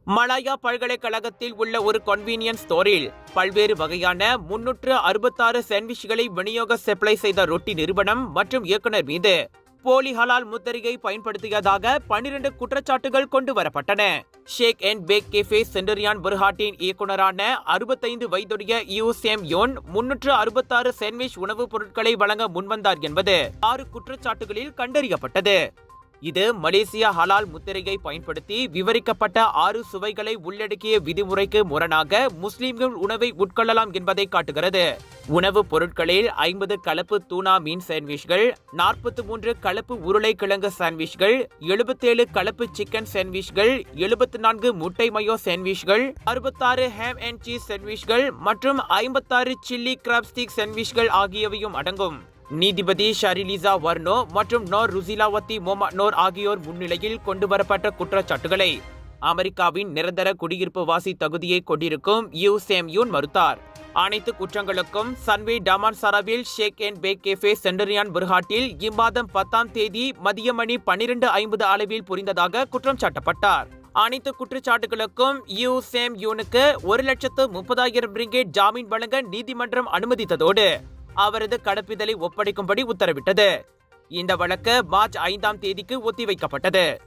Malaya பல்கலைக்கழகத்தில் உள்ள ஒரு கன்வீனியன்ஸ் ஸ்டோரில் பல்வேறு வகையான 366 சாண்ட்விச்களை விநியோக சப்ளை செய்த ரொட்டி நிறுவனம் மற்றும் இயக்குனர் மீது போலி ஹலால் முத்திரையை பயன்படுத்தியதாக 12 குற்றச்சாட்டுகள் கொண்டு வரப்பட்டன. ஷேக் அண்ட் பேக் கேஃபே சென்டரியான் புர்ஹாட்டின் இயக்குனரான 65 வயதுடைய யூ சேம் யோன் 366 சாண்ட்விச் உணவுப் பொருட்களை வழங்க முன்வந்தார் என்பது 6 குற்றச்சாட்டுகளில் கண்டறியப்பட்டது. இது மலேசியா ஹலால் முத்திரையை பயன்படுத்தி விவரிக்கப்பட்ட 6 சுவைகளை உள்ளடக்கிய விதிமுறைக்கு முரணாக முஸ்லிம்கள் உணவை உட்கொள்ளலாம் என்பதை காட்டுகிறது. உணவுப் பொருட்களில் 50 கலப்பு தூனா மீன் சாண்ட்விச்கள், 43 கலப்பு உருளைக்கிழங்கு சாண்ட்விச்கள், 77 கலப்பு சிக்கன் சாண்ட்விச்கள், 74 முட்டை மயோ சாண்ட்விச்கள், 66 ஹேம் அண்ட் சீஸ் சாண்ட்விச்கள் மற்றும் 56 சில்லி கிராப் ஸ்டிக் சாண்ட்விச்கள் ஆகியவையும் அடங்கும். நீதிபதி ஷரிலிசா வர்னோ மற்றும் நோர் ருசிலாவத்தி மொஹம்மத் நோர் ஆகியோர் முன்னிலையில் கொண்டுவரப்பட்ட குற்றச்சாட்டுகளை அமெரிக்காவின் நிரந்தர குடியிருப்பு வாசி தகுதியை கொண்டிருக்கும் யூ சேம் யூன் மறுத்தார். அனைத்து குற்றங்களுக்கும் சன்வே டமான்சாராவில் ஷேக் அண்ட் பேக் கேஃபே சென்டரியான் புர்ஹாட்டில் இம்மாதம் 10ஆம் தேதி மதியம் மணி 12:50 அளவில் புரிந்ததாக குற்றம் சாட்டப்பட்டார். அனைத்து குற்றச்சாட்டுகளுக்கும் யூ சேம் யூனுக்கு 1,30,000 ரிங்கேட் ஜாமீன் வழங்க நீதிமன்றம் அனுமதித்ததோடு அவரது கடப்பிதழை ஒப்படைக்கும்படி உத்தரவிட்டது. இந்த வழக்கு மார்ச் 5ஆம் தேதிக்கு ஒத்திவைக்கப்பட்டது.